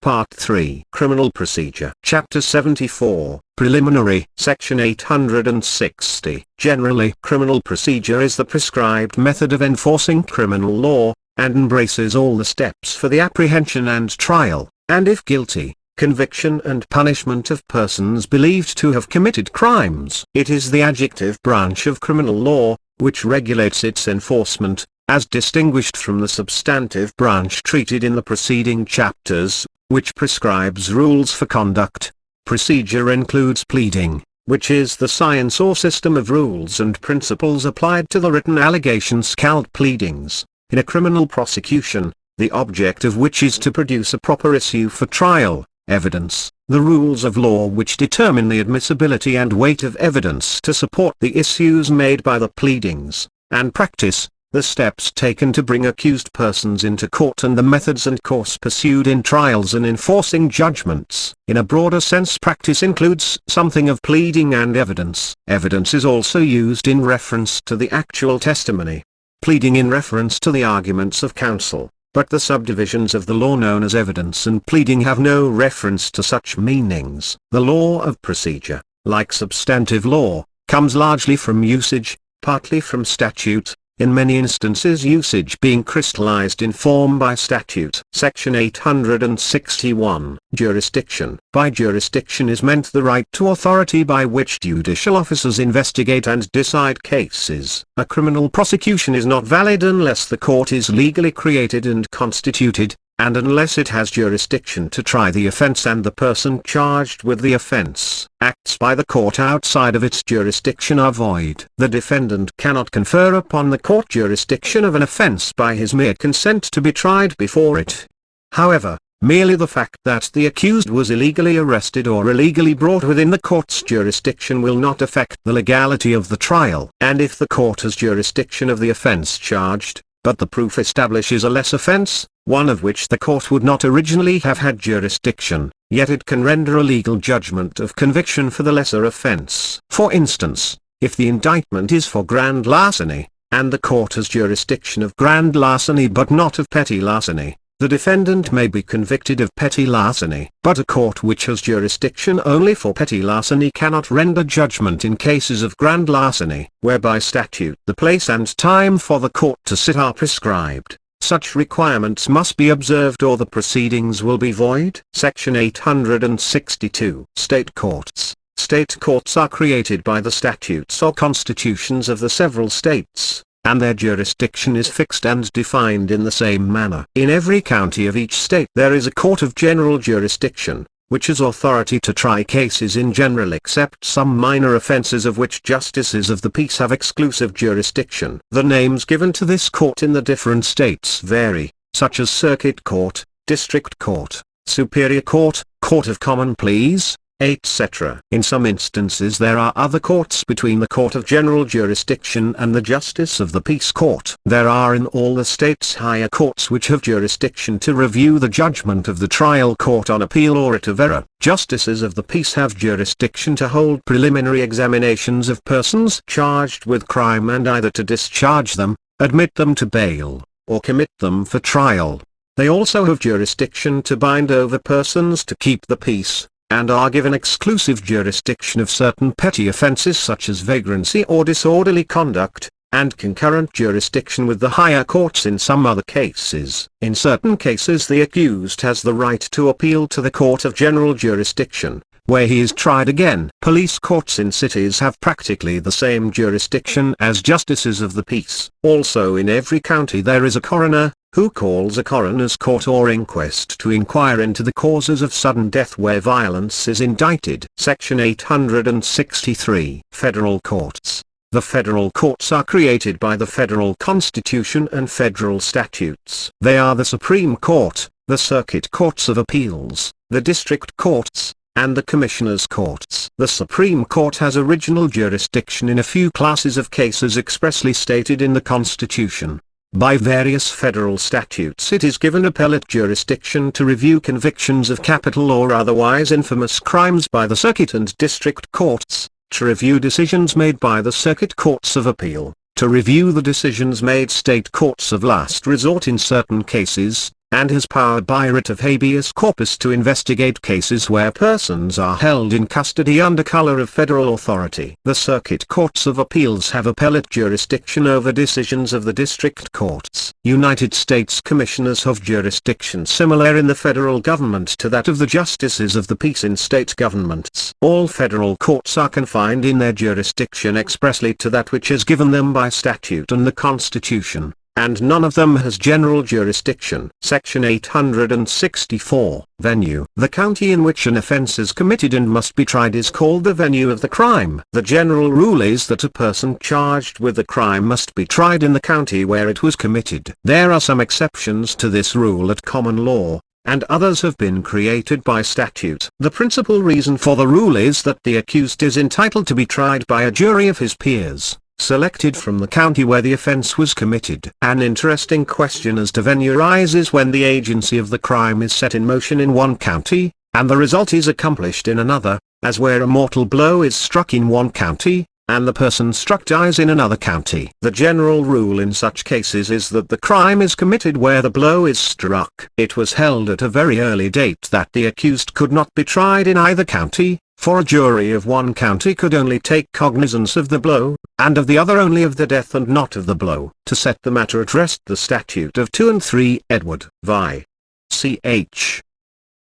Part 3. Criminal Procedure. Chapter 74. Preliminary. Section 860. Generally, criminal procedure is the prescribed method of enforcing criminal law, and embraces all the steps for the apprehension and trial, and if guilty, conviction and punishment of persons believed to have committed crimes. It is the adjective branch of criminal law, which regulates its enforcement, as distinguished from the substantive branch treated in the preceding chapters, which prescribes rules for conduct. Procedure includes pleading, which is the science or system of rules and principles applied to the written allegations called pleadings, in a criminal prosecution, the object of which is to produce a proper issue for trial. Evidence, the rules of law which determine the admissibility and weight of evidence to support the issues made by the pleadings, and practice, the steps taken to bring accused persons into court and the methods and course pursued in trials and enforcing judgments. In a broader sense, practice includes something of pleading and evidence. Evidence is also used in reference to the actual testimony, pleading in reference to the arguments of counsel, but the subdivisions of the law known as evidence and pleading have no reference to such meanings. The law of procedure, like substantive law, comes largely from usage, partly from statute, in many instances usage being crystallized in form by statute. Section 861. Jurisdiction. By jurisdiction is meant the right to authority by which judicial officers investigate and decide cases. A criminal prosecution is not valid unless the court is legally created and constituted, and unless it has jurisdiction to try the offense and the person charged with the offense. Acts by the court outside of its jurisdiction are void. The defendant cannot confer upon the court jurisdiction of an offense by his mere consent to be tried before it. However, merely the fact that the accused was illegally arrested or illegally brought within the court's jurisdiction will not affect the legality of the trial. And if the court has jurisdiction of the offense charged, but the proof establishes a less offense, one of which the court would not originally have had jurisdiction, yet it can render a legal judgment of conviction for the lesser offense. For instance, if the indictment is for grand larceny, and the court has jurisdiction of grand larceny but not of petty larceny, the defendant may be convicted of petty larceny. But a court which has jurisdiction only for petty larceny cannot render judgment in cases of grand larceny, where by statute the place and time for the court to sit are prescribed. Such requirements must be observed or the proceedings will be void. Section 862. State courts. State courts are created by the statutes or constitutions of the several states, and their jurisdiction is fixed and defined in the same manner. In every county of each state there is a court of general jurisdiction, which has authority to try cases in general except some minor offences of which justices of the peace have exclusive jurisdiction. The names given to this court in the different states vary, such as Circuit Court, District Court, Superior Court, Court of Common Pleas, etc. In some instances there are other courts between the Court of General Jurisdiction and the Justice of the Peace Court. There are in all the states higher courts which have jurisdiction to review the judgment of the trial court on appeal or writ of error. Justices of the peace have jurisdiction to hold preliminary examinations of persons charged with crime and either to discharge them, admit them to bail, or commit them for trial. They also have jurisdiction to bind over persons to keep the peace, and are given exclusive jurisdiction of certain petty offences such as vagrancy or disorderly conduct, and concurrent jurisdiction with the higher courts in some other cases. In certain cases the accused has the right to appeal to the Court of General Jurisdiction, where he is tried again. Police courts in cities have practically the same jurisdiction as justices of the peace. Also in every county there is a coroner, who calls a coroner's court or inquest to inquire into the causes of sudden death where violence is indicted. Section 863. Federal Courts. The federal courts are created by the federal constitution and federal statutes. They are the Supreme Court, the Circuit Courts of Appeals, the District Courts, and the Commissioners' Courts. The Supreme Court has original jurisdiction in a few classes of cases expressly stated in the Constitution. By various federal statutes it is given appellate jurisdiction to review convictions of capital or otherwise infamous crimes by the circuit and district courts, to review decisions made by the circuit courts of appeal, to review the decisions made state courts of last resort in certain cases, and has power by writ of habeas corpus to investigate cases where persons are held in custody under color of federal authority. The circuit courts of appeals have appellate jurisdiction over decisions of the district courts. United States commissioners have jurisdiction similar in the federal government to that of the justices of the peace in state governments. All federal courts are confined in their jurisdiction expressly to that which is given them by statute and the Constitution, and none of them has general jurisdiction. Section 864. Venue. The county in which an offense is committed and must be tried is called the venue of the crime. The general rule is that a person charged with the crime must be tried in the county where it was committed. There are some exceptions to this rule at common law, and others have been created by statute. The principal reason for the rule is that the accused is entitled to be tried by a jury of his peers, selected from the county where the offense was committed. An interesting question as to venue arises when the agency of the crime is set in motion in one county, and the result is accomplished in another, as where a mortal blow is struck in one county, and the person struck dies in another county. The general rule in such cases is that the crime is committed where the blow is struck. It was held at a very early date that the accused could not be tried in either county, for a jury of one county could only take cognizance of the blow, and of the other only of the death and not of the blow. To set the matter at rest, the statute of 2 and 3 Edward vi. Ch.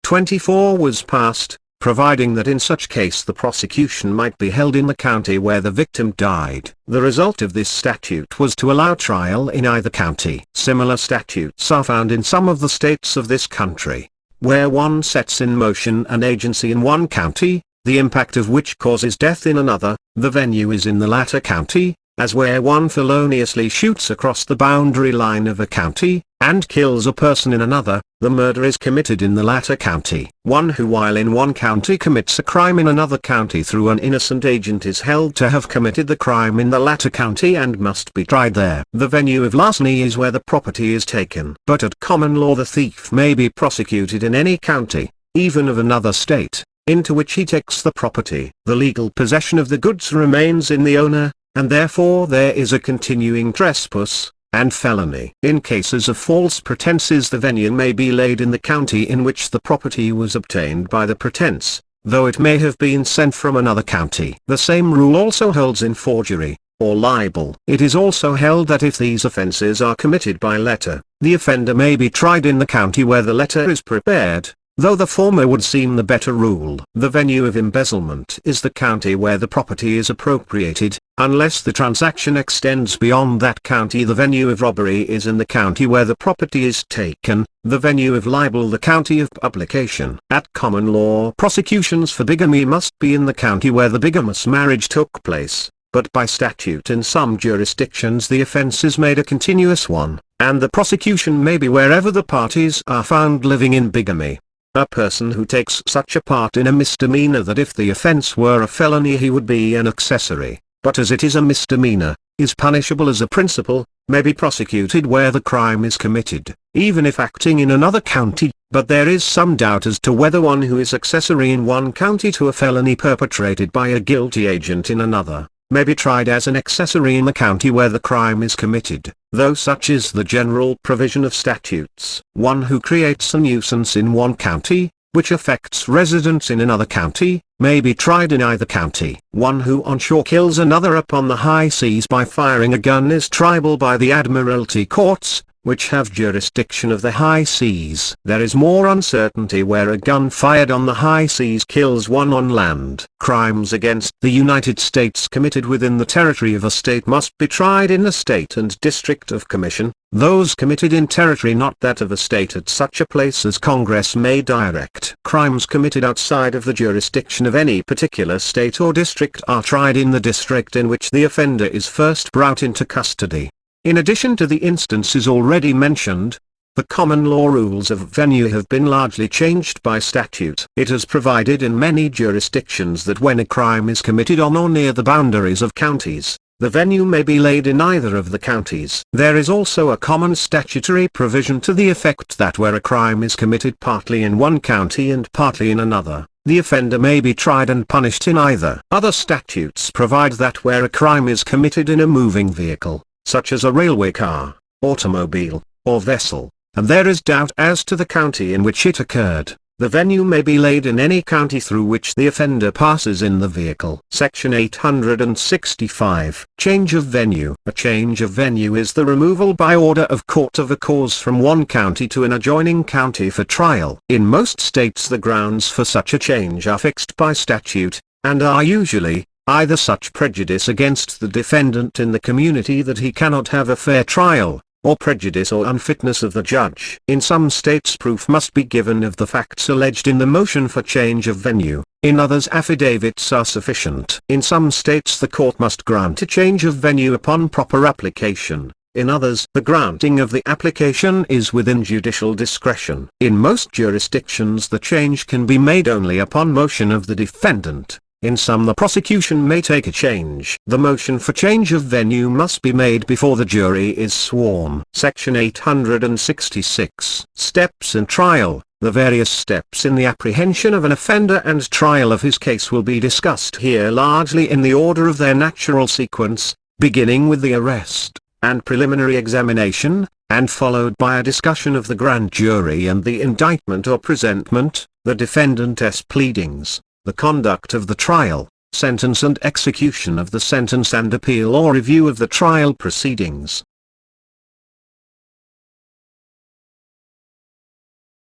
24 was passed, providing that in such case the prosecution might be held in the county where the victim died. The result of this statute was to allow trial in either county. Similar statutes are found in some of the states of this country, where one sets in motion an agency in one county, the impact of which causes death in another. The venue is in the latter county, as where one feloniously shoots across the boundary line of a county, and kills a person in another. The murder is committed in the latter county. One who while in one county commits a crime in another county through an innocent agent is held to have committed the crime in the latter county and must be tried there. The venue of larceny is where the property is taken. But at common law the thief may be prosecuted in any county, even of another state, into which he takes the property. The legal possession of the goods remains in the owner, and therefore there is a continuing trespass and felony. In cases of false pretenses the venue may be laid in the county in which the property was obtained by the pretense, though it may have been sent from another county. The same rule also holds in forgery, or libel. It is also held that if these offenses are committed by letter, the offender may be tried in the county where the letter is prepared, though the former would seem the better rule. The venue of embezzlement is the county where the property is appropriated, unless the transaction extends beyond that county. The venue of robbery is in the county where the property is taken, the venue of libel the county of publication. At common law prosecutions for bigamy must be in the county where the bigamous marriage took place, but by statute in some jurisdictions the offense is made a continuous one, and the prosecution may be wherever the parties are found living in bigamy. A person who takes such a part in a misdemeanor that if the offense were a felony he would be an accessory, but as it is a misdemeanor, is punishable as a principal, may be prosecuted where the crime is committed, even if acting in another county. But there is some doubt as to whether one who is accessory in one county to a felony perpetrated by a guilty agent in another, may be tried as an accessory in the county where the crime is committed, though such is the general provision of statutes. One who creates a nuisance in one county, which affects residents in another county, may be tried in either county. One who on shore kills another upon the high seas by firing a gun is triable by the Admiralty courts, which have jurisdiction of the high seas. There is more uncertainty where a gun fired on the high seas kills one on land. Crimes against the United States committed within the territory of a state must be tried in the state and district of commission. Those committed in territory not that of a state at such a place as Congress may direct. Crimes committed outside of the jurisdiction of any particular state or district are tried in the district in which the offender is first brought into custody. In addition to the instances already mentioned, the common law rules of venue have been largely changed by statute. It has provided in many jurisdictions that when a crime is committed on or near the boundaries of counties, the venue may be laid in either of the counties. There is also a common statutory provision to the effect that where a crime is committed partly in one county and partly in another, the offender may be tried and punished in either. Other statutes provide that where a crime is committed in a moving vehicle, such as a railway car, automobile, or vessel, and there is doubt as to the county in which it occurred, the venue may be laid in any county through which the offender passes in the vehicle. Section 865. Change of venue. A change of venue is the removal by order of court of a cause from one county to an adjoining county for trial. In most states the grounds for such a change are fixed by statute, and are usually, either such prejudice against the defendant in the community that he cannot have a fair trial, or prejudice or unfitness of the judge. In some states proof must be given of the facts alleged in the motion for change of venue, in others affidavits are sufficient. In some states the court must grant a change of venue upon proper application, in others the granting of the application is within judicial discretion. In most jurisdictions the change can be made only upon motion of the defendant. In some the prosecution may take a change. The motion for change of venue must be made before the jury is sworn. Section 866. Steps in trial. The various steps in the apprehension of an offender and trial of his case will be discussed here largely in the order of their natural sequence, beginning with the arrest and preliminary examination, and followed by a discussion of the grand jury and the indictment or presentment, the defendant's pleadings, the conduct of the trial, sentence and execution of the sentence and appeal or review of the trial proceedings.